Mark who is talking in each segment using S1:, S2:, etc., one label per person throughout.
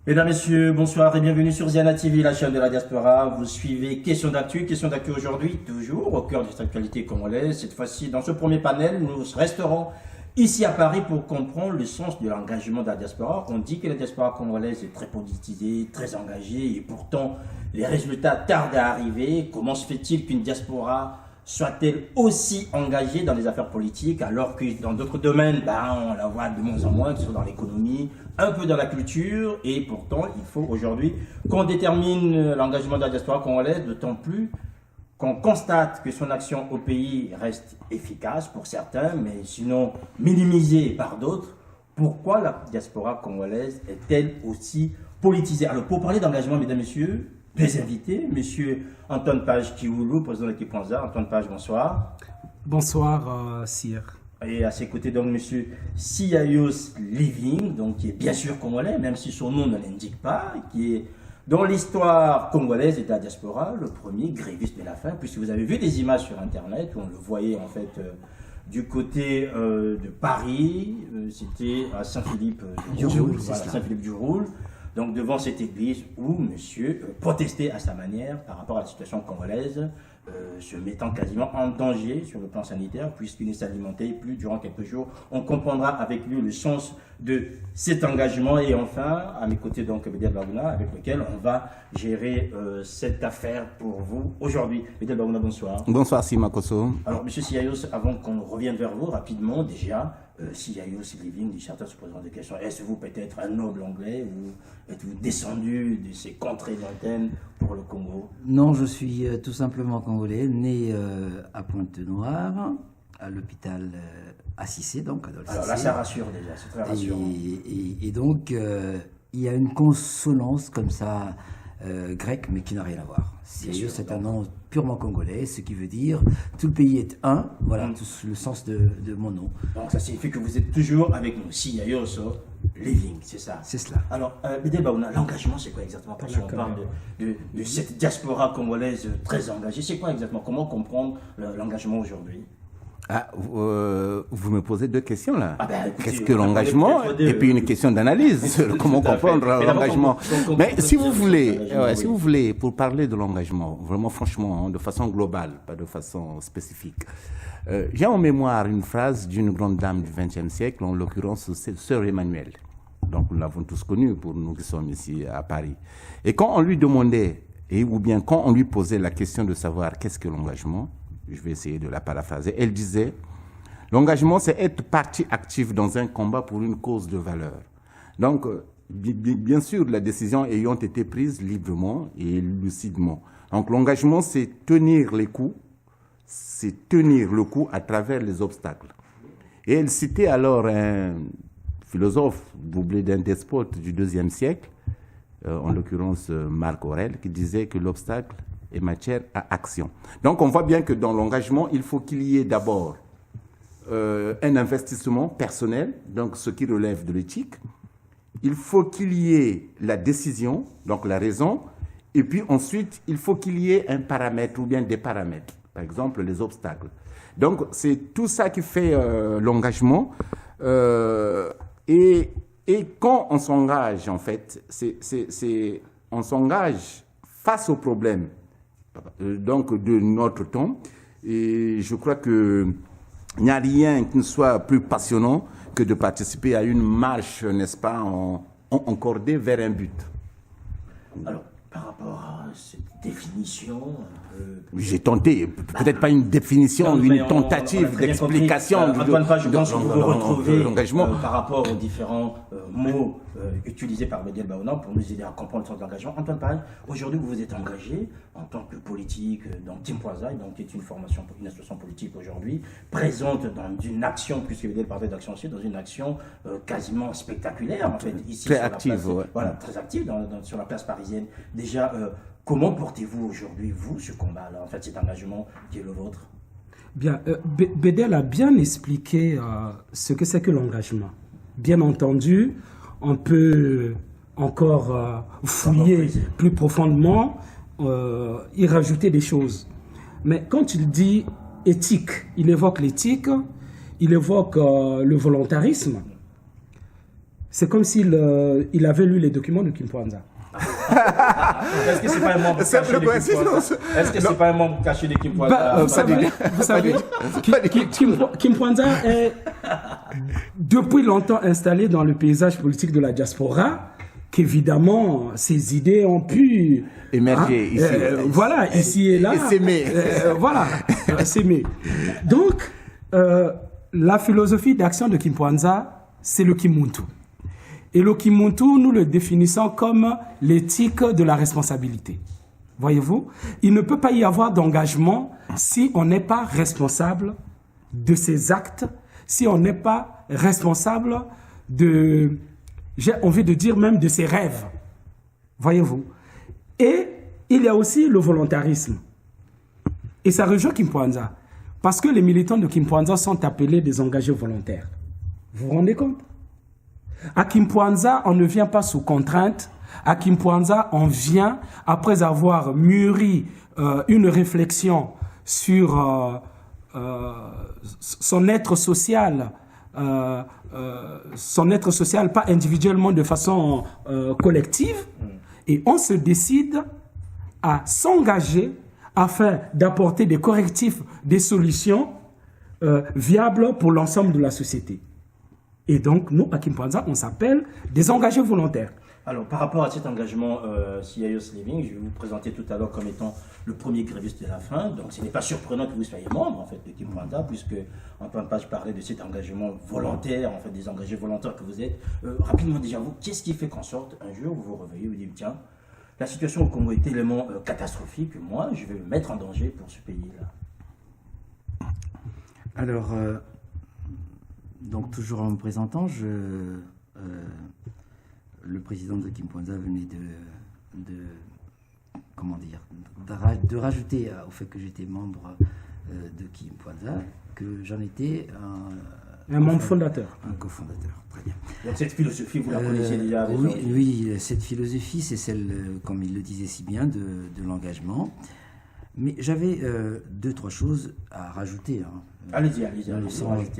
S1: Mesdames, Messieurs, bonsoir et bienvenue sur Ziana TV, la chaîne de la diaspora. Vous suivez Question d'actu aujourd'hui, toujours au cœur de cette actualité congolaise. Cette fois-ci, dans ce premier panel, nous resterons ici à Paris pour comprendre le sens de l'engagement de la diaspora. On dit que la diaspora congolaise est très politisée, très engagée et pourtant les résultats tardent à arriver. Comment se fait-il qu'une diaspora soit-elle aussi engagée dans les affaires politiques alors que dans d'autres domaines, on la voit de moins en moins, que ce soit dans l'économie, un peu dans la culture, et pourtant il faut aujourd'hui qu'on détermine l'engagement de la diaspora congolaise, d'autant plus qu'on constate que son action au pays reste efficace pour certains, mais sinon minimisée par d'autres. Pourquoi la diaspora congolaise est-elle aussi politisée? Alors pour parler d'engagement, mesdames, messieurs, deux invités, monsieur Antoine Page Kiwoulou, président de l'équipe Panza. Antoine Page, bonsoir.
S2: Bonsoir, Sire.
S1: Et à ses côtés, donc, monsieur Siyayos Living, donc, qui est bien sûr congolais, même si son nom ne l'indique pas, qui est dans l'histoire congolaise et de la diaspora, le premier gréviste de la faim, puisque vous avez vu des images sur Internet où on le voyait en fait du côté de Paris, c'était à Saint-Philippe du Roule, voilà, Saint-Philippe du Roule. Donc devant cette église où monsieur protestait à sa manière par rapport à la situation congolaise, se mettant quasiment en danger sur le plan sanitaire puisqu'il ne s'alimentait plus durant quelques jours. On comprendra avec lui le sens de cet engagement et enfin, à mes côtés donc Bédel Baouna avec lequel on va gérer cette affaire pour vous aujourd'hui. Bédel Baouna, bonsoir.
S3: Bonsoir Simakoso.
S1: Alors monsieur Siyayos, avant qu'on revienne vers vous rapidement déjà, Siyayos Living, certains se posent des questions. Est-ce vous peut-être un noble anglais ou êtes-vous descendu de ces contrées lointaines pour le Congo?
S4: Non, je suis tout simplement congolais, né à Pointe-Noire, à l'hôpital Assissé, donc à Adolphe
S1: Alors là, ça rassure déjà, c'est très rassurant.
S4: Et donc, il y a une consonance comme ça, grecque, mais qui n'a rien à voir. C'est un nom purement congolais, ce qui veut dire tout le pays est un, voilà le sens de mon nom.
S1: Donc ça signifie que vous êtes toujours avec nous, Siyayos Living, c'est ça?
S4: C'est cela.
S1: Alors, Bédel Baouna, l'engagement, c'est quoi exactement? Parce qu'on parle de cette diaspora congolaise très engagée, c'est quoi exactement? Comment comprendre l'engagement aujourd'hui?
S3: Vous me posez deux questions là. Qu'est-ce que
S1: on
S3: l'engagement? Et puis une question d'analyse. Comment comprendre l'engagement? Mais si vous voulez, pour parler de l'engagement, vraiment franchement, de façon globale, pas de façon spécifique, j'ai en mémoire une phrase d'une grande dame du XXe siècle, en l'occurrence Sœur Emmanuelle. Donc nous l'avons tous connue pour nous qui sommes ici à Paris. Et quand on lui demandait, ou bien quand on lui posait la question de savoir qu'est-ce que l'engagement, je vais essayer de la paraphraser. Elle disait, l'engagement, c'est être partie active dans un combat pour une cause de valeur. Donc, bien sûr, la décision ayant été prise librement et lucidement. Donc, l'engagement, c'est tenir les coups, c'est tenir le coup à travers les obstacles. Et elle citait alors un philosophe doublé d'un despote du IIe siècle, en l'occurrence Marc Aurèle, qui disait que l'obstacle et matière à action. Donc on voit bien que dans l'engagement, il faut qu'il y ait d'abord un investissement personnel, donc ce qui relève de l'éthique. Il faut qu'il y ait la décision, donc la raison, et puis ensuite, il faut qu'il y ait un paramètre ou bien des paramètres, par exemple les obstacles. Donc c'est tout ça qui fait l'engagement. Et quand on s'engage, en fait, on s'engage face aux problèmes donc de notre temps, et je crois qu'il n'y a rien qui ne soit plus passionnant que de participer à une marche, n'est-ce pas, en cordée vers un but.
S1: Alors, par rapport à cette définition...
S3: J'ai tenté, peut-être pas une définition, une tentative d'explication
S1: Antoine Page, je pense que vous retrouvez
S3: l'engagement
S1: par rapport aux différents mots utilisés par Bédel Baouna pour nous aider à comprendre le sens de l'engagement. Antoine Page, aujourd'hui vous vous êtes engagé en tant que politique dans Team Poisa, donc qui est une association politique aujourd'hui, présente dans une action, puisque Bédel parlait d'action aussi, dans une action quasiment spectaculaire en fait, ici
S3: très
S1: sur
S3: active,
S1: la place,
S3: ouais.
S1: Voilà, très active sur la place parisienne. Déjà, comment portez-vous aujourd'hui, vous, ce combat-là, en fait, cet engagement qui est le vôtre?
S2: Bien, Bédel a bien expliqué ce que c'est que l'engagement. Bien entendu, on peut encore fouiller plus profondément, y rajouter des choses. Mais quand il dit éthique, il évoque l'éthique, il évoque le volontarisme. c'est comme s'il il avait lu les documents de Kimpanza.
S1: Est-ce que c'est pas un membre caché de Kimpanza? Est-ce que c'est pas un membre caché de Kimpanza?
S2: Vous savez, Kimpanza est depuis longtemps installé dans le paysage politique de la diaspora, qu'évidemment, ses idées ont pu
S3: émerger ici.
S2: Voilà, ici et là.
S3: Et s'aimer.
S2: Voilà, s'aimer. Donc, la philosophie d'action de Kimpanza, c'est le Kimuntu. Et le Kimuntu, nous le définissons comme l'éthique de la responsabilité. Voyez-vous, il ne peut pas y avoir d'engagement si on n'est pas responsable de ses actes, si on n'est pas responsable de, j'ai envie de dire même de ses rêves. Voyez-vous. Et il y a aussi le volontarisme. Et ça rejoint Kimpanza. Parce que les militants de Kimpanza sont appelés des engagés volontaires. Vous vous rendez compte? À Kimpanza, on ne vient pas sous contrainte. À Kimpanza, on vient après avoir mûri une réflexion sur son être social, pas individuellement, de façon collective, et on se décide à s'engager afin d'apporter des correctifs, des solutions viables pour l'ensemble de la société. Et donc, nous, à Kimpanza, on s'appelle des engagés volontaires.
S1: Alors, par rapport à cet engagement CIO's Living, je vais vous présenter tout à l'heure comme étant le premier gréviste de la faim. Donc, ce n'est pas surprenant que vous soyez membre, en fait, de Kimpanza, puisque Antoine Page parlait de cet engagement volontaire, en fait, des engagés volontaires que vous êtes. Rapidement, déjà, vous, qu'est-ce qui fait qu'en sorte, un jour, vous vous réveillez, vous dites, tiens, la situation au Congo est tellement catastrophique que moi, je vais me mettre en danger pour ce pays-là.
S4: Alors, donc toujours en me présentant, le président de Kimpanza venait de rajouter au fait que j'étais membre de Kimpanza, que j'en étais
S2: un membre fondateur.
S4: Un cofondateur, très bien.
S1: Donc cette philosophie, vous la connaissez déjà?
S4: Oui, cette philosophie, c'est celle, comme il le disait si bien, de l'engagement. Mais j'avais deux, trois choses à rajouter.
S1: Allez-y.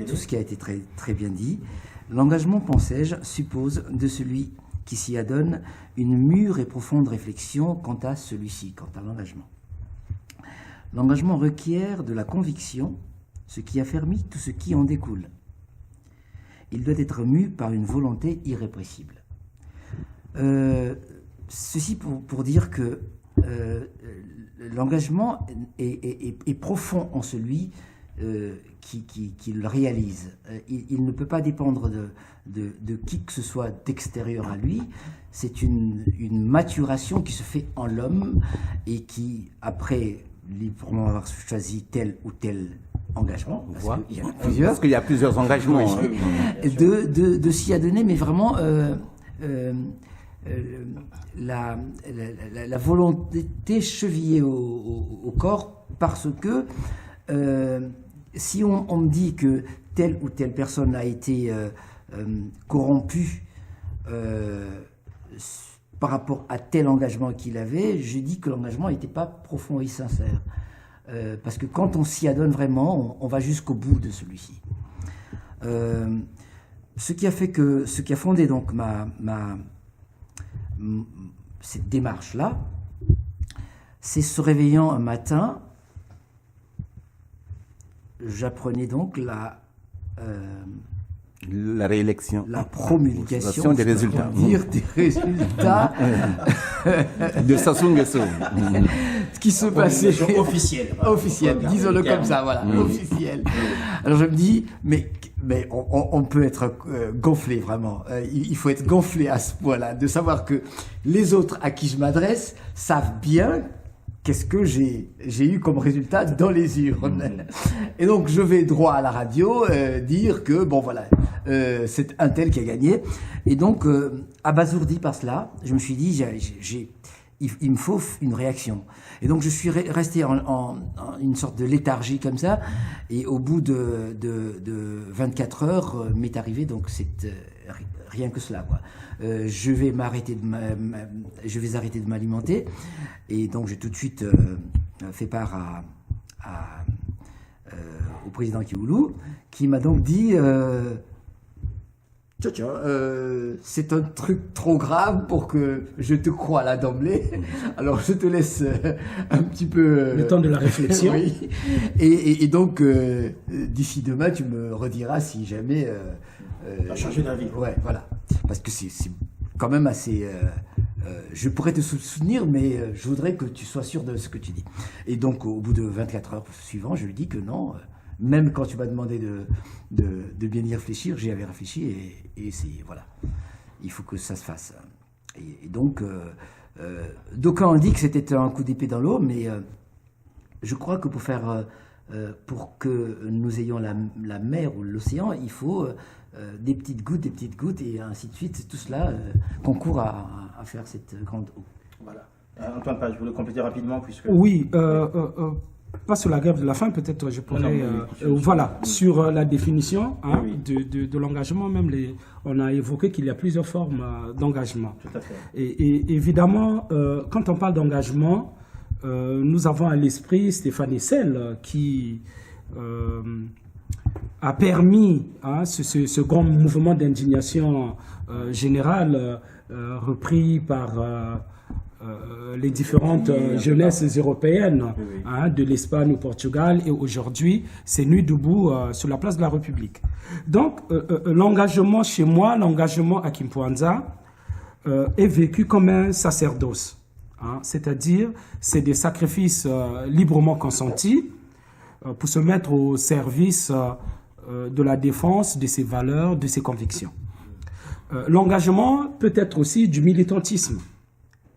S4: Tout ce qui a été très, très bien dit. L'engagement, pensais-je, suppose de celui qui s'y adonne une mûre et profonde réflexion quant à celui-ci, quant à l'engagement. L'engagement requiert de la conviction, ce qui affermit tout ce qui en découle. Il doit être mu par une volonté irrépressible. Ceci pour dire que l'engagement est profond en celui qui le réalise. Il ne peut pas dépendre de qui que ce soit d'extérieur à lui. C'est une maturation qui se fait en l'homme et qui, après librement avoir choisi tel ou tel engagement,
S3: parce qu'il y a plusieurs engagements,
S4: de s'y adonner, mais vraiment la volonté chevillée au corps, parce que si on me dit que telle ou telle personne a été corrompue par rapport à tel engagement qu'il avait, je dis que l'engagement n'était pas profond et sincère. Parce que quand on s'y adonne vraiment, on va jusqu'au bout de celui-ci. Ce qui a fondé donc cette démarche-là, c'est se réveillant un matin, j'apprenais donc la
S3: réélection,
S4: la promulgation
S3: des résultats,
S4: des résultats
S3: de Sassou Nguesso,
S4: qui se passait
S1: officielle,
S4: disons-le comme ça, voilà, officielle. Alors je me dis, mais on peut être gonflé vraiment. Il faut être gonflé à ce point-là, de savoir que les autres à qui je m'adresse savent bien qu'est-ce que j'ai eu comme résultat dans les urnes. Et donc, je vais droit à la radio dire que, bon, voilà, c'est un tel qui a gagné. Et donc, abasourdi par cela, je me suis dit, il me faut une réaction. Et donc, je suis resté en une sorte de léthargie comme ça. Et au bout de 24 heures, m'est arrivé, donc, rien que cela, quoi. Je vais arrêter de m'alimenter, et donc j'ai tout de suite fait part au président Kiboulou, qui m'a donc dit C'est un truc trop grave pour que je te croie là d'emblée. Alors je te laisse un petit peu...
S2: Le temps de la réflexion.
S4: Oui. Et donc, d'ici demain, tu me rediras si jamais...
S1: Tu as changé d'avis.
S4: Ouais, voilà. Parce que c'est quand même assez... je pourrais te soutenir, mais je voudrais que tu sois sûr de ce que tu dis. Et donc, au bout de 24 heures suivantes, je lui dis que non... Même quand tu m'as demandé de bien y réfléchir, j'y avais réfléchi et c'est voilà, il faut que ça se fasse. Et donc, d'aucuns ont dit que c'était un coup d'épée dans l'eau, mais je crois que pour que nous ayons la mer ou l'océan, il faut des petites gouttes et ainsi de suite. Tout cela concourt à faire cette grande eau.
S1: Voilà. Antoine Page, je voulais compléter rapidement puisque...
S2: Oui, pas sur la grève de la faim, peut-être je pourrais... voilà, sur la définition hein, de l'engagement, même on a évoqué qu'il y a plusieurs formes d'engagement.
S1: Tout à fait.
S2: Et évidemment, quand on parle d'engagement, nous avons à l'esprit Stéphane Hessel qui a permis hein, ce grand mouvement d'indignation générale repris par... les différentes jeunesses européennes hein, de l'Espagne au Portugal et aujourd'hui c'est nuit debout sur la place de la République. Donc l'engagement chez moi, l'engagement à Kimpuanza est vécu comme un sacerdoce, hein, c'est-à-dire c'est des sacrifices librement consentis pour se mettre au service de la défense de ses valeurs, de ses convictions. L'engagement peut être aussi du militantisme.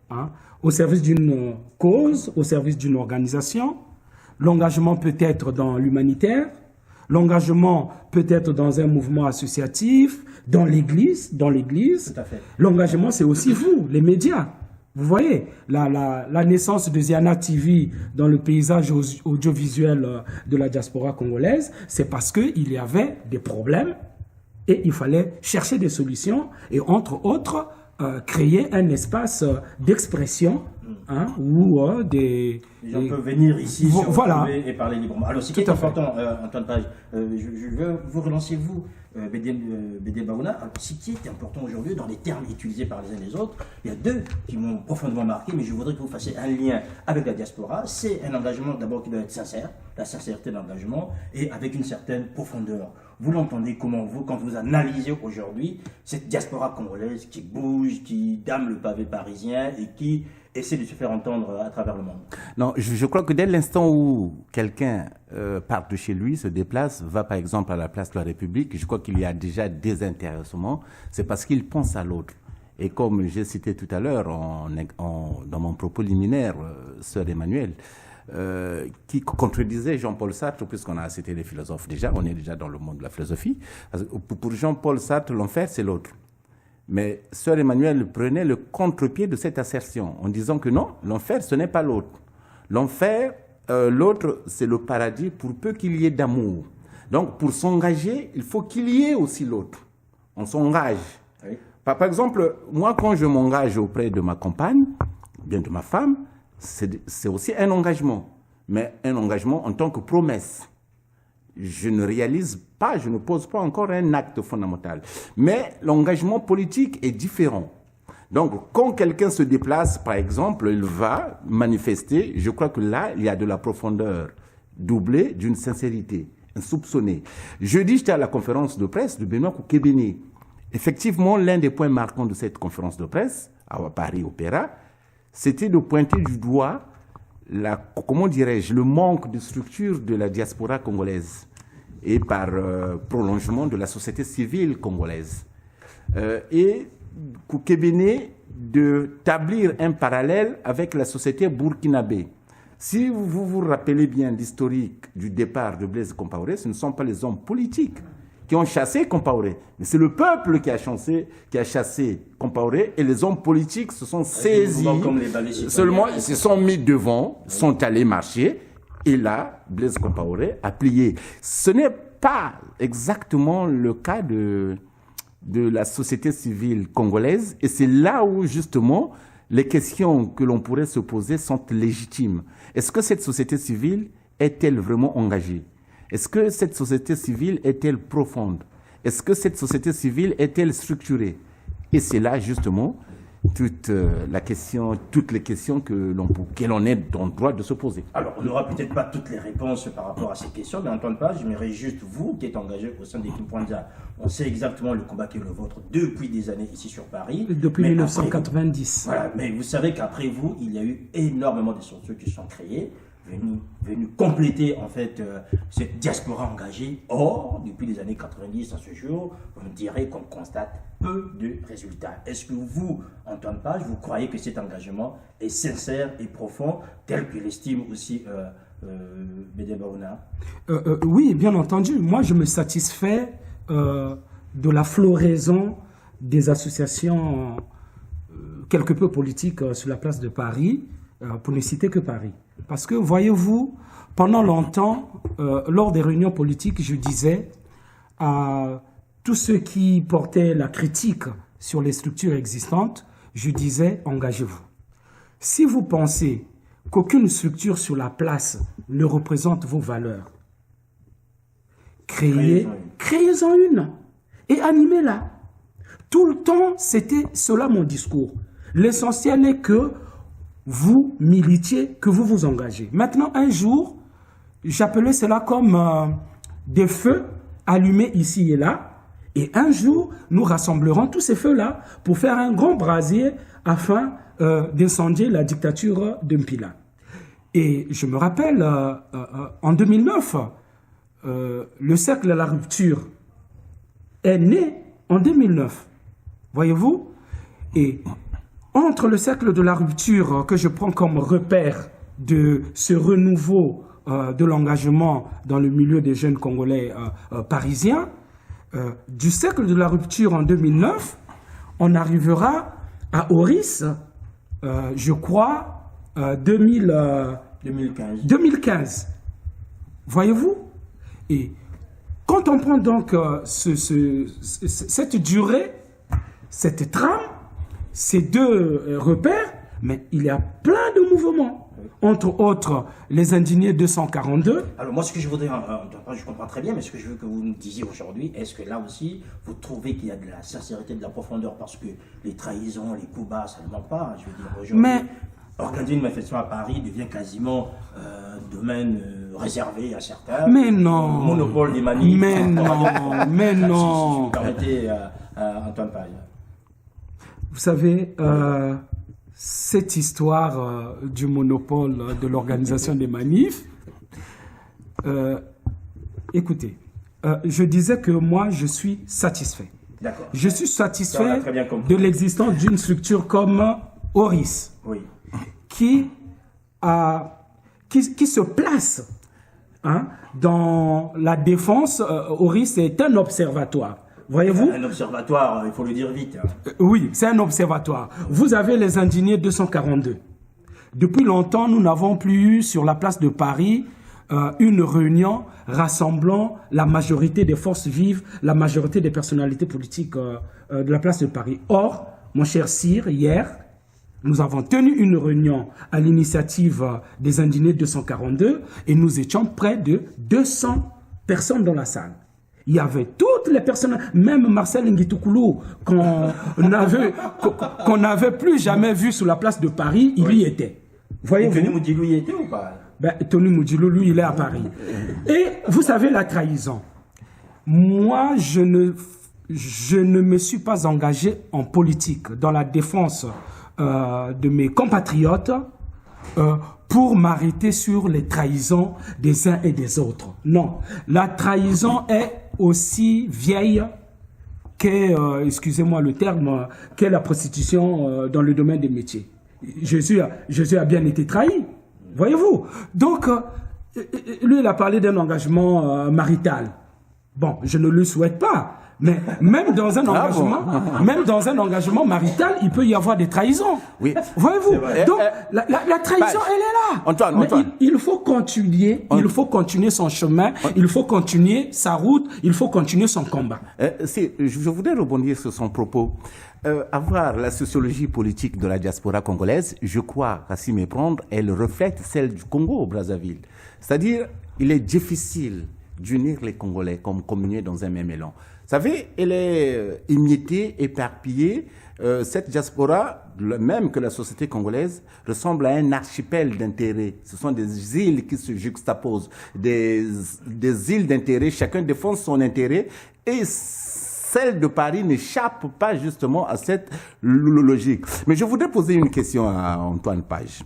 S2: Hein, au service d'une cause, au service d'une organisation. L'engagement peut être dans l'humanitaire, l'engagement peut être dans un mouvement associatif, dans l'Église.
S1: Tout à fait.
S2: L'engagement, c'est aussi vous, les médias. Vous voyez, la naissance de Ziana TV dans le paysage audiovisuel de la diaspora congolaise, c'est parce qu'il y avait des problèmes et il fallait chercher des solutions et entre autres, créer un espace d'expression hein, où les
S1: gens peuvent venir ici
S2: voilà.
S1: Et parler librement. Alors, ce qui est important, Antoine Page, je veux vous relancer, vous, Bédé Baouna. Alors, ce qui est important aujourd'hui, dans les termes utilisés par les uns et les autres, il y a deux qui m'ont profondément marqué, mais je voudrais que vous fassiez un lien avec la diaspora. C'est un engagement d'abord qui doit être sincère, la sincérité d'engagement, et avec une certaine profondeur. Vous l'entendez comment, vous, quand vous analysez aujourd'hui cette diaspora congolaise qui bouge, qui dame le pavé parisien et qui essaie de se faire entendre à travers le monde?
S3: Non, je crois que dès l'instant où quelqu'un part de chez lui, se déplace, va par exemple à la place de la République, je crois qu'il y a déjà désintéressement, c'est parce qu'il pense à l'autre. Et comme j'ai cité tout à l'heure dans mon propos liminaire, Sœur Emmanuel, qui contredisait Jean-Paul Sartre, puisqu'on a cité les philosophes déjà, on est déjà dans le monde de la philosophie. Parce que pour Jean-Paul Sartre, l'enfer, c'est l'autre. Mais Sœur Emmanuel prenait le contre-pied de cette assertion en disant que non, l'enfer, ce n'est pas l'autre. L'enfer, l'autre, c'est le paradis pour peu qu'il y ait d'amour. Donc, pour s'engager, il faut qu'il y ait aussi l'autre. On s'engage. Oui. Par exemple, moi, quand je m'engage auprès de ma compagne, bien de ma femme, c'est aussi un engagement, mais un engagement en tant que promesse. Je ne réalise pas, je ne pose pas encore un acte fondamental. Mais l'engagement politique est différent. Donc, quand quelqu'un se déplace, par exemple, il va manifester, je crois que là, il y a de la profondeur, doublée d'une sincérité, insoupçonnée. Jeudi, j'étais à la conférence de presse de Benoît Koukébéné. Effectivement, l'un des points marquants de cette conférence de presse, à Paris Opéra, c'était de pointer du doigt, comment dirais-je, le manque de structure de la diaspora congolaise et par prolongement de la société civile congolaise. Et Koukébéné d'établir un parallèle avec la société burkinabé. Si vous vous rappelez bien l'historique du départ de Blaise Compaoré, ce ne sont pas les hommes politiques qui ont chassé Compaoré, mais c'est le peuple qui a chassé Compaoré et les hommes politiques se sont saisis, seulement ils se sont mis devant, sont allés marcher et là, Blaise Compaoré a plié. Ce n'est pas exactement le cas de la société civile congolaise et c'est là où justement les questions que l'on pourrait se poser sont légitimes. Est-ce que cette société civile est-elle vraiment engagée ? Est-ce que cette société civile est-elle profonde ? Est-ce que cette société civile est-elle structurée? Et c'est là, justement, toutes les questions que l'on est en droit de se poser.
S1: Alors, on n'aura peut-être pas toutes les réponses par rapport à ces questions, mais Antoine Page, j'aimerais juste, vous qui êtes engagé au sein d'Équipe Kwanza, on sait exactement le combat qui est le vôtre depuis des années ici sur Paris.
S2: Depuis 1990.
S1: Voilà, mais vous savez qu'après vous, il y a eu énormément de structures qui sont créées, venues compléter en fait cette diaspora engagée. Or, depuis les années 90 à ce jour, vous me direz qu'on constate peu de résultats. Est-ce que vous, Antoine Page, vous croyez que cet engagement est sincère et profond, tel que l'estime aussi Bédé Baouna?
S2: Oui, bien entendu. Moi, je me satisfais de la floraison des associations quelque peu politiques sur la place de Paris, pour ne citer que Paris. Parce que, voyez-vous, pendant longtemps, lors des réunions politiques, je disais à tous ceux qui portaient la critique sur les structures existantes, je disais, engagez-vous. Si vous pensez qu'aucune structure sur la place ne représente vos valeurs, créez-en une et animez-la. Tout le temps, c'était cela mon discours. L'essentiel est que vous militiez, que vous vous engagez. Maintenant, un jour, j'appelais cela comme des feux allumés ici et là. Et un jour, nous rassemblerons tous ces feux-là pour faire un grand brasier afin d'incendier la dictature de Mpila. Et je me rappelle, en 2009, le cercle de la rupture est né en 2009. Voyez-vous? Et entre le cercle de la rupture que je prends comme repère de ce renouveau de l'engagement dans le milieu des jeunes Congolais parisiens, du cercle de la rupture en 2009, on arrivera à Oris, je crois, 2015. Voyez-vous? Et quand on prend donc cette durée, cette trame, ces deux repères, mais il y a plein de mouvements. Entre autres, les indignés 242.
S1: Alors moi, ce que je voudrais, je comprends très bien, mais ce que je veux que vous nous disiez aujourd'hui, est-ce que là aussi, vous trouvez qu'il y a de la sincérité, de la profondeur, parce que les trahisons, les coups bas, ça ne manque pas. Je veux dire, aujourd'hui, organiser une manifestation à Paris devient quasiment domaine réservé à certains.
S2: Mais non.
S1: Monopole des manifs.
S2: Mais non, mais non.
S1: Si vous permettez, Antoine Page.
S2: Vous savez, cette histoire du monopole de l'organisation des manifs, écoutez, je disais que moi, je suis satisfait.
S1: D'accord.
S2: Je suis satisfait de l'existence d'une structure comme Oris,
S1: oui,
S2: qui se place dans la défense. Oris est un observatoire. Voyez-vous?
S1: Un observatoire, il faut le dire vite.
S2: Oui, c'est un observatoire. Vous avez les indignés 242. Depuis longtemps, nous n'avons plus eu sur la place de Paris une réunion rassemblant la majorité des forces vives, la majorité des personnalités politiques de la place de Paris. Or, mon cher Sire, hier, nous avons tenu une réunion à l'initiative des indignés 242 et nous étions près de 200 personnes dans la salle. Il y avait toutes les personnes, même Marcel Nguitoukulu, qu'on n'avait plus jamais vu sur la place de Paris, il y était. Voyez-vous?
S1: Tony Moudilou y était ou pas?
S2: Tony Moudilou, lui, il est à Paris. Et vous savez la trahison. Moi, je ne me suis pas engagé en politique dans la défense de mes compatriotes pour m'arrêter sur les trahisons des uns et des autres. Non, la trahison est aussi vieille qu'est, excusez-moi le terme, qu'est la prostitution dans le domaine des métiers. Jésus a bien été trahi, voyez-vous. Donc, lui, il a parlé d'un engagement marital. Bon, je ne le souhaite pas. Mais même dans un engagement marital, il peut y avoir des trahisons. Oui. Voyez-vous? Donc, la trahison, elle est là.
S3: Antoine.
S2: Il faut continuer, son chemin, il faut continuer sa route, il faut continuer son combat.
S3: Je voudrais rebondir sur son propos. Avoir la sociologie politique de la diaspora congolaise, je crois, à s'y méprendre, elle reflète celle du Congo au Brazzaville. C'est-à-dire, il est difficile d'unir les Congolais comme communier dans un même élan. savez, elle est émiettée, éparpillée. Cette diaspora, même que la société congolaise, ressemble à un archipel d'intérêts. Ce sont des îles qui se juxtaposent, des îles d'intérêts. Chacun défend son intérêt et celle de Paris n'échappe pas justement à cette logique. Mais je voudrais poser une question à Antoine Page.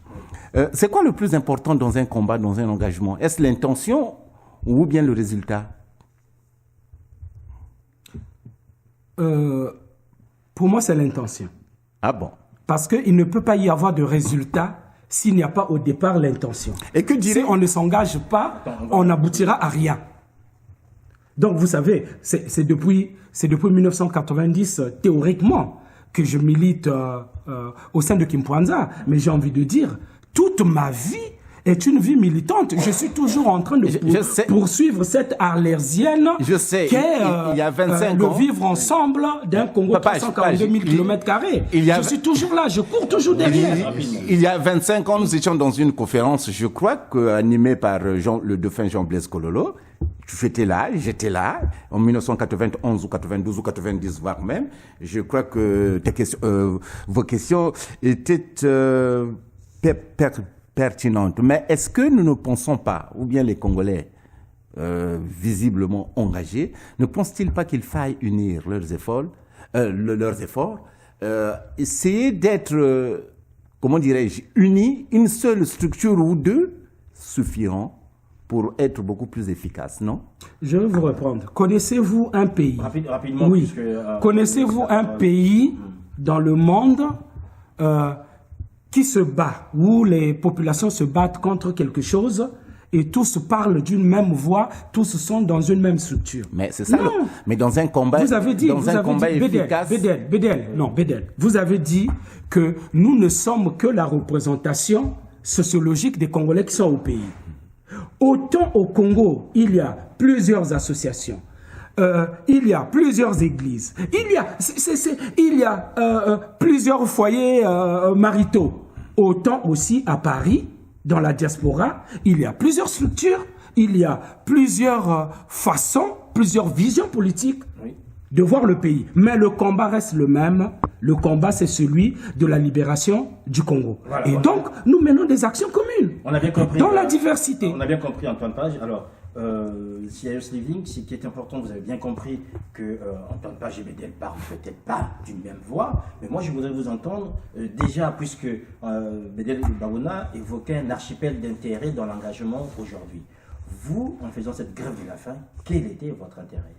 S3: C'est quoi le plus important dans un combat, dans un engagement? Est-ce l'intention ou bien le résultat?
S2: Pour moi, c'est l'intention.
S3: Ah bon?
S2: Parce qu'il ne peut pas y avoir de résultat s'il n'y a pas au départ l'intention.
S3: Et que dirait...
S2: Si on ne s'engage pas, on n'aboutira à rien. Donc, vous savez, c'est depuis 1990, théoriquement, que je milite au sein de Kimpwanza. Mais j'ai envie de dire, toute ma vie est une vie militante. Je suis toujours en train de poursuivre cette arlésienne qu'est
S3: il y a 25
S2: le
S3: ans,
S2: vivre ensemble d'un Congo de 342 000 km². Je suis toujours là, je cours toujours derrière.
S3: Il y a 25 ans, nous étions dans une conférence, je crois, animée par le défunt Jean-Blaise Kololo. Tu étais là, j'étais là, en 1991 ou 92 ou 90, voire même. Je crois que vos questions étaient pertinentes. Mais est-ce que nous ne pensons pas, ou bien les Congolais visiblement engagés, ne pensent-ils pas qu'il faille unir leurs efforts, essayer d'être, comment dirais-je, unis, une seule structure ou deux suffiront pour être beaucoup plus efficace, non?
S2: Je vais vous répondre. Connaissez-vous un pays?
S1: Rapidement,
S2: oui. Connaissez-vous un pays dans le monde qui se bat, où les populations se battent contre quelque chose et tous parlent d'une même voix, tous sont dans une même structure?
S3: Mais c'est ça.
S2: Non.
S3: Mais dans un combat,
S2: vous avez dit,
S3: efficace.
S2: Bédel, vous avez dit que nous ne sommes que la représentation sociologique des Congolais qui sont au pays. Autant au Congo, il y a plusieurs associations, il y a plusieurs églises, il y a plusieurs foyers maritaux. Autant aussi à Paris, dans la diaspora, il y a plusieurs structures, il y a plusieurs façons, plusieurs visions politiques de voir le pays. Mais le combat reste le même. Le combat, c'est celui de la libération du Congo. Voilà, et donc, nous menons des actions communes.
S1: On a bien compris,
S2: dans la diversité.
S1: On a bien compris, Antoine Page. Alors, CIOS Living, ce qui est important, vous avez bien compris que Antoine Page et Bédel parlent peut-être pas d'une même voix, mais moi, je voudrais vous entendre, déjà, puisque Bédel Baouna évoquait un archipel d'intérêts dans l'engagement aujourd'hui. Vous, en faisant cette grève de la faim, quel était votre intérêt?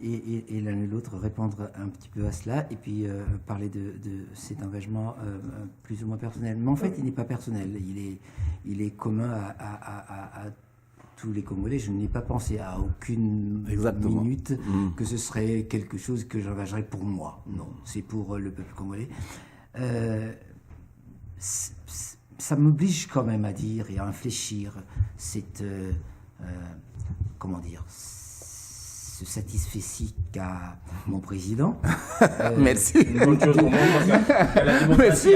S4: Et l'un et l'autre répondre un petit peu à cela et puis parler de cet engagement plus ou moins personnel. Mais en fait, il n'est pas personnel, il est commun à tous les Congolais. Je n'ai pas pensé à aucune minute que ce serait quelque chose que j'engagerais pour moi. Non, c'est pour le peuple congolais. Ça m'oblige quand même à dire et à réfléchir cette... comment dire, ce satisfecit qu'a mon président.
S3: Merci.
S1: Merci.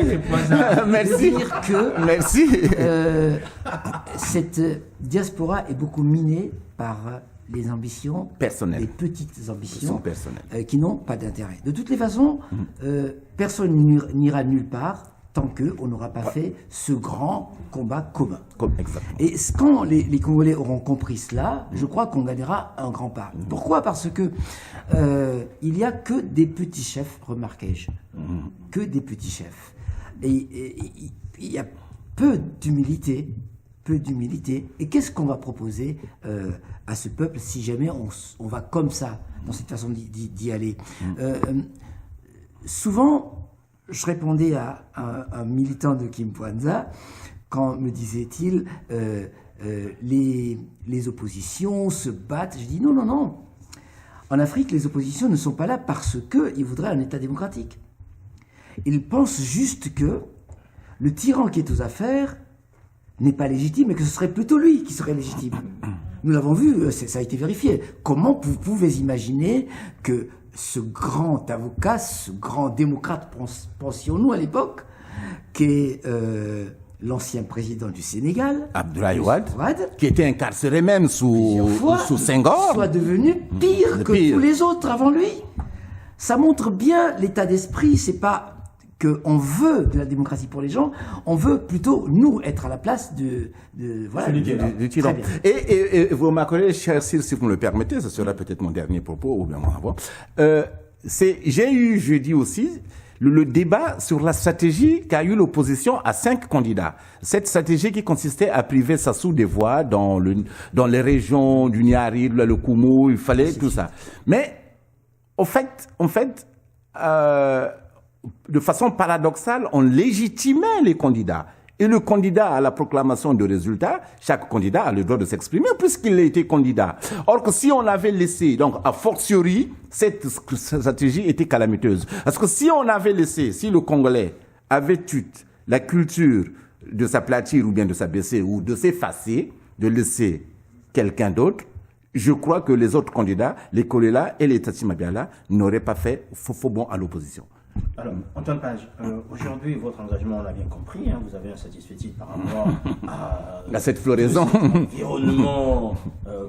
S3: Merci.
S4: Dire que
S3: merci.
S4: Cette diaspora est beaucoup minée par les ambitions
S3: personnelles,
S4: des petites ambitions
S3: personnelles
S4: qui n'ont pas d'intérêt. De toutes les façons, personne n'ira nulle part tant qu'on n'aura pas fait ce grand combat commun.
S3: Exactement.
S4: Et quand les Congolais auront compris cela, je crois qu'on gagnera un grand pas. Pourquoi? Parce que il n'y a que des petits chefs, remarquai-je, que des petits chefs. Et il y a peu d'humilité. Et qu'est-ce qu'on va proposer à ce peuple si jamais on va comme ça, dans cette façon d'y aller? Souvent, je répondais à un militant de Kimpwanza quand me disait-il les oppositions se battent. Je dis non. En Afrique, les oppositions ne sont pas là parce qu'ils voudraient un État démocratique. Ils pensent juste que le tyran qui est aux affaires n'est pas légitime et que ce serait plutôt lui qui serait légitime. Nous l'avons vu, ça a été vérifié. Comment vous pouvez imaginer que ce grand avocat, ce grand démocrate, pensions-nous à l'époque, qu'est l'ancien président du Sénégal,
S3: Abdoulaye Wade,
S4: Wade,
S3: qui était incarcéré même sous Senghor,
S4: soit devenu pire que tous les autres avant lui. Ça montre bien l'état d'esprit. C'est pas qu'on veut de la démocratie pour les gens, on veut plutôt, nous, être à la place du
S3: tyran. Et vous remarquerez, cher Cyr, si vous me le permettez, ce sera peut-être mon dernier propos, ou bien mon avant. J'ai eu jeudi aussi le débat sur la stratégie qu'a eu l'opposition à 5 candidats. Cette stratégie qui consistait à priver Sassou des voix dans les régions du Niari, le Koumou, il fallait tout ça. Mais, en fait, de façon paradoxale, on légitimait les candidats. Et le candidat à la proclamation de résultats, chaque candidat a le droit de s'exprimer puisqu'il a été candidat. Or que si on avait laissé, donc a fortiori, cette stratégie était calamiteuse. Parce que si on avait laissé, si le Congolais avait eu la culture de s'aplatir ou bien de s'abaisser ou de s'effacer, de laisser quelqu'un d'autre, je crois que les autres candidats, les Kolela et les Tati Mabiala, n'auraient pas fait faux bon à l'opposition.
S1: Alors, Antoine Page, aujourd'hui, votre engagement, on l'a bien compris, hein, vous avez un satisfecit par rapport à
S3: cette floraison.
S1: Un environnement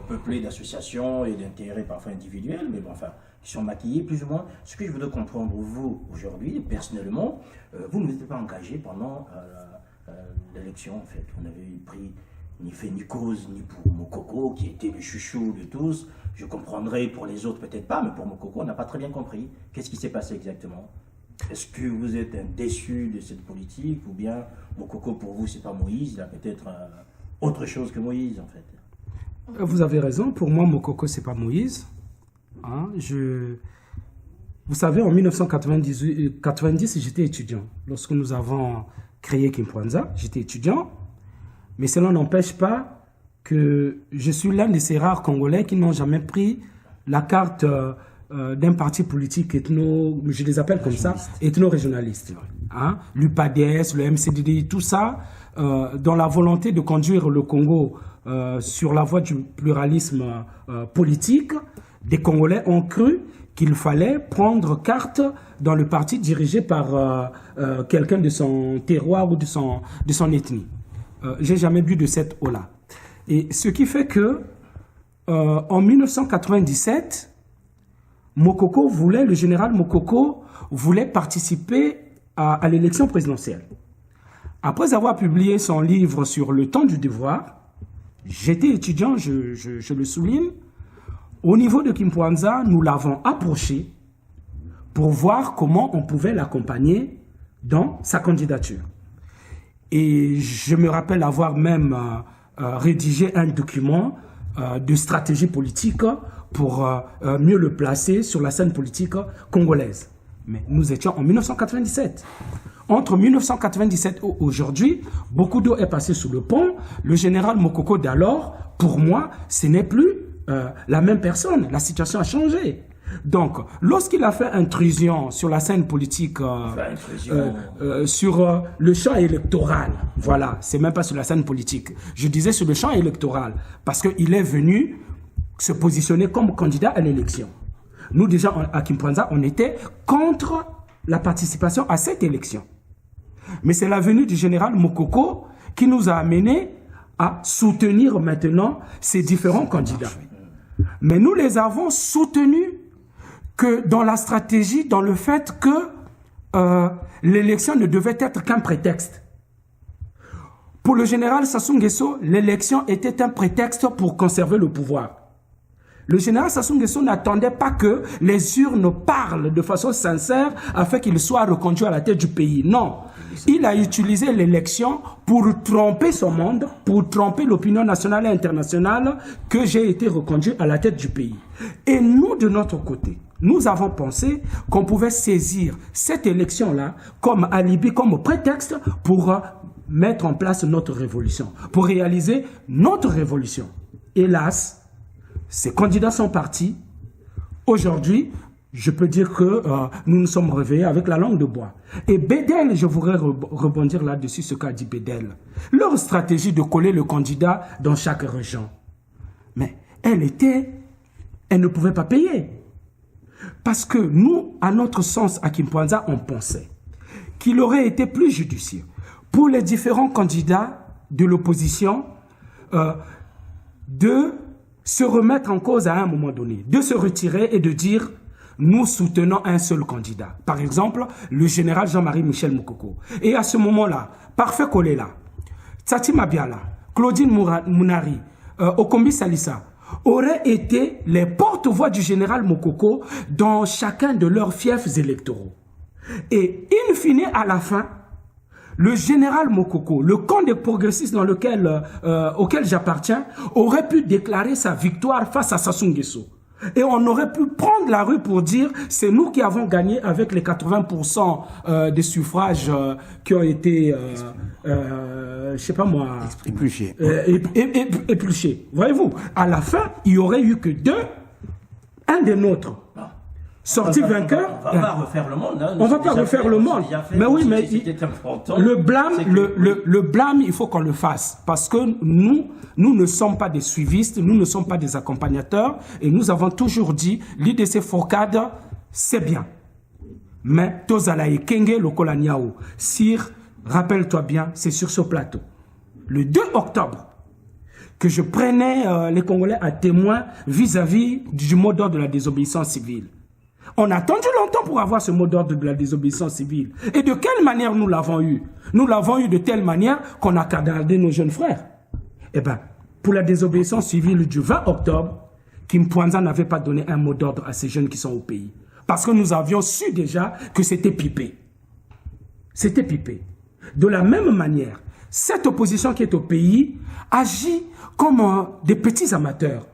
S1: peuplé d'associations et d'intérêts parfois individuels, mais bon, enfin, qui sont maquillés plus ou moins. Ce que je voudrais comprendre, vous, aujourd'hui, personnellement, vous ne vous êtes pas engagé pendant l'élection, en fait. Vous n'avez pris ni fait ni cause, ni pour Mokoko, qui était le chouchou de tous. Je comprendrai pour les autres, peut-être pas, mais pour Mokoko, on n'a pas très bien compris. Qu'est-ce qui s'est passé exactement? Est-ce que vous êtes un déçu de cette politique, ou bien Mokoko, pour vous, c'est pas Moïse, il a peut-être autre chose que Moïse, en fait?
S2: Vous avez raison, pour moi, Mokoko, c'est pas Moïse. Hein, vous savez, en 1990, j'étais étudiant. Lorsque nous avons créé Kimpwanza, j'étais étudiant. Mais cela n'empêche pas que je suis l'un de ces rares Congolais qui n'ont jamais pris la carte d'un parti politique je les appelle comme ça, ethno-régionaliste. Hein? L'UPADS, le MCDD, tout ça, dans la volonté de conduire le Congo sur la voie du pluralisme politique, des Congolais ont cru qu'il fallait prendre carte dans le parti dirigé par quelqu'un de son terroir ou de son ethnie. J'ai jamais bu de cette eau-là. Et ce qui fait que, en 1997, le général Mokoko voulait participer à l'élection présidentielle. Après avoir publié son livre sur le temps du devoir, j'étais étudiant, je le souligne, au niveau de Kimpwanza, nous l'avons approché pour voir comment on pouvait l'accompagner dans sa candidature. Et je me rappelle avoir même rédigé un document de stratégie politique pour mieux le placer sur la scène politique congolaise. Mais nous étions en 1997. Entre 1997 et aujourd'hui, beaucoup d'eau est passée sous le pont. Le général Mokoko d'alors, pour moi, ce n'est plus la même personne. La situation a changé. Donc, lorsqu'il a fait intrusion sur la scène politique, sur le champ électoral, voilà, c'est même pas sur la scène politique, je disais sur le champ électoral, parce qu'il est venu se positionner comme candidat à l'élection. Nous, déjà, à Kimpwanza, on était contre la participation à cette élection. Mais c'est la venue du général Mokoko qui nous a amenés à soutenir maintenant ces différents candidats. Mais nous les avons soutenus que dans la stratégie, dans le fait que l'élection ne devait être qu'un prétexte. Pour le général Sassou Nguesso, l'élection était un prétexte pour conserver le pouvoir. Le général Sassou Nguesso n'attendait pas que les urnes parlent de façon sincère afin qu'il soit reconduit à la tête du pays. Non. Il a utilisé l'élection pour tromper son monde, pour tromper l'opinion nationale et internationale que j'ai été reconduit à la tête du pays. Et nous, de notre côté, nous avons pensé qu'on pouvait saisir cette élection-là comme alibi, comme prétexte pour mettre en place notre révolution, pour réaliser notre révolution. Hélas, ces candidats sont partis. Aujourd'hui, je peux dire que nous nous sommes réveillés avec la langue de bois. Et Bédel, je voudrais rebondir là-dessus, ce qu'a dit Bédel. Leur stratégie de coller le candidat dans chaque région. Mais elle ne pouvait pas payer. Parce que nous, à notre sens, à Kimpwanza, on pensait qu'il aurait été plus judicieux pour les différents candidats de l'opposition de se remettre en cause à un moment donné, de se retirer et de dire nous soutenons un seul candidat. Par exemple, le général Jean-Marie Michel Moukoko. Et à ce moment-là, Parfait Kolela, Tsati Mabiala, Claudine Mounari, Okombi Salissa auraient été les porte-voix du général Moukoko dans chacun de leurs fiefs électoraux. Et in fine, à la fin, le général Moukoko, le camp des progressistes auquel j'appartiens, aurait pu déclarer sa victoire face à Sassou Nguesso. Et on aurait pu prendre la rue pour dire c'est nous qui avons gagné avec les 80% des suffrages qui ont été, je sais pas moi,
S3: épluchés.
S2: Épluchés. Voyez-vous, à la fin, il n'y aurait eu que un des nôtres. Sorti vainqueur.
S1: On va pas refaire le monde. Hein.
S2: On va pas refaire le monde. Mais oui, mais le blâme, il faut qu'on le fasse. Parce que nous ne sommes pas des suivistes, nous ne sommes pas des accompagnateurs. Et nous avons toujours dit, l'IDC Focade, c'est bien. Mais Tozalaï Kenge Lokolaniao, Sire, rappelle-toi bien, c'est sur ce plateau. Le 2 octobre, que je prenais les Congolais à témoin vis-à-vis du mot d'ordre de la désobéissance civile. On a attendu longtemps pour avoir ce mot d'ordre de la désobéissance civile. Et de quelle manière nous l'avons eu? Nous l'avons eu de telle manière qu'on a cadardé nos jeunes frères. Eh bien, pour la désobéissance civile du 20 octobre, Kim Pwanza n'avait pas donné un mot d'ordre à ces jeunes qui sont au pays. Parce que nous avions su déjà que c'était pipé. C'était pipé. De la même manière, cette opposition qui est au pays agit comme des petits amateurs.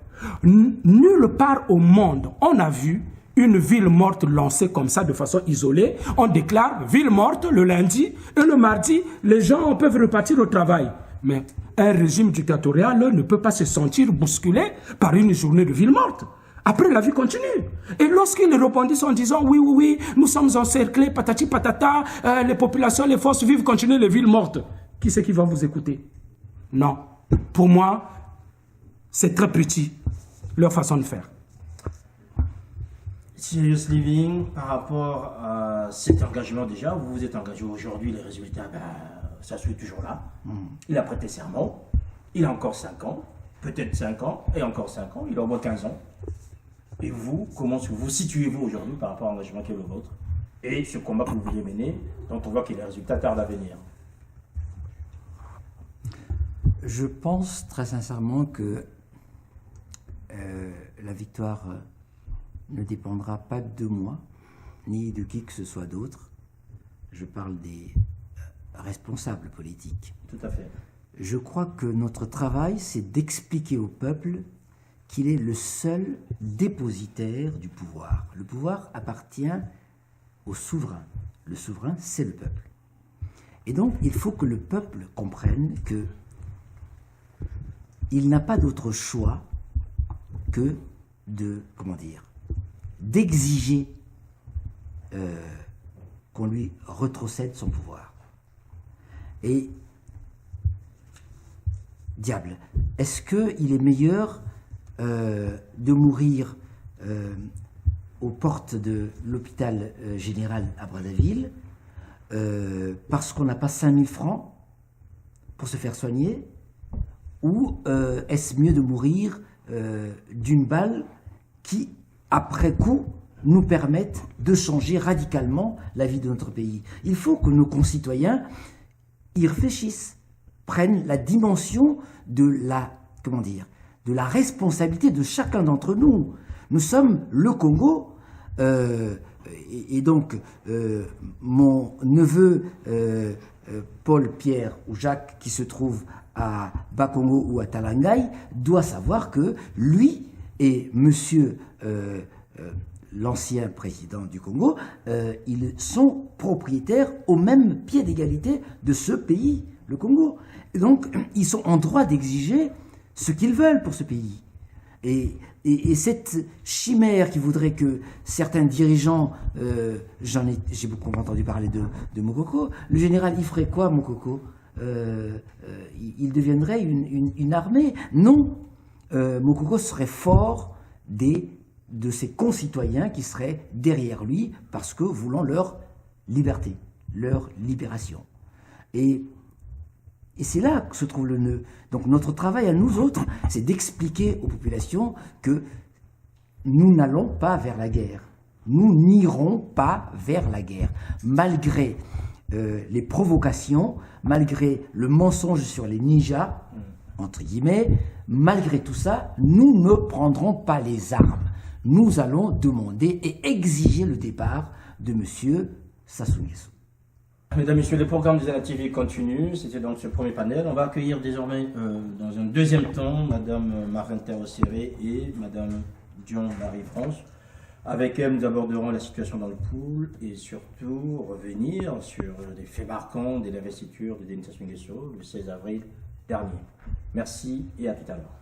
S2: Nulle part au monde, on a vu une ville morte lancée comme ça de façon isolée. On déclare ville morte le lundi et le mardi, les gens peuvent repartir au travail. Mais un régime dictatorial ne peut pas se sentir bousculé par une journée de ville morte. Après, la vie continue. Et lorsqu'ils répondissent en disant oui, oui, oui, nous sommes encerclés, patati patata, les populations, les forces vives continuent les villes mortes. Qui c'est qui va vous écouter? Non. Pour moi, c'est très petit, leur façon de faire.
S1: Serious Living, par rapport à cet engagement déjà, vous vous êtes engagé aujourd'hui, les résultats, ça suit toujours là. Il a prêté serment, il a encore 5 ans, peut-être 5 ans, et encore 5 ans, il a au moins 15 ans. Et vous, comment vous situez-vous aujourd'hui par rapport à l'engagement qui est le vôtre et ce combat que vous vouliez mener, dont on voit que les résultats tardent à venir?
S4: Je pense très sincèrement que la victoire ne dépendra pas de moi, ni de qui que ce soit d'autre. Je parle des responsables politiques.
S1: Tout à fait.
S4: Je crois que notre travail, c'est d'expliquer au peuple qu'il est le seul dépositaire du pouvoir. Le pouvoir appartient au souverain. Le souverain, c'est le peuple. Et donc, il faut que le peuple comprenne que il n'a pas d'autre choix que d'exiger qu'on lui rétrocède son pouvoir. Et, diable, est-ce qu'il est meilleur de mourir aux portes de l'hôpital général à Brazzaville parce qu'on n'a pas 5000 francs pour se faire soigner, ou est-ce mieux de mourir d'une balle qui, après coup, nous permette de changer radicalement la vie de notre pays? Il faut que nos concitoyens y réfléchissent, prennent la dimension de la responsabilité de chacun d'entre nous. Nous sommes le Congo, et donc mon neveu Paul, Pierre ou Jacques, qui se trouve à Bakongo ou à Talangaï, doit savoir que lui et monsieur l'ancien président du Congo, ils sont propriétaires au même pied d'égalité de ce pays, le Congo. Et donc, ils sont en droit d'exiger ce qu'ils veulent pour ce pays. Et cette chimère qui voudrait que certains dirigeants, j'ai beaucoup entendu parler de Moukoko, le général, il ferait quoi, Moukoko? Il deviendrait une armée? Non, Moukoko serait fort de ses concitoyens qui seraient derrière lui parce que voulant leur liberté, leur libération. Et Et c'est là que se trouve le nœud. Donc notre travail à nous autres, c'est d'expliquer aux populations que nous n'allons pas vers la guerre. Nous n'irons pas vers la guerre. Malgré les provocations, malgré le mensonge sur les ninjas, entre guillemets, malgré tout ça, nous ne prendrons pas les armes. Nous allons demander et exiger le départ de M. Sassou Nguesso.
S1: Mesdames, Messieurs, le programme de Zana TV continue. C'était donc ce premier panel. On va accueillir désormais, dans un deuxième temps, Madame Marinta Osséré et Madame Dion Marie-France. Avec elles, nous aborderons la situation dans le pool et surtout revenir sur des faits marquants de l'investiture de Denis Sassou Nguesso le 16 avril dernier. Merci et à tout à l'heure.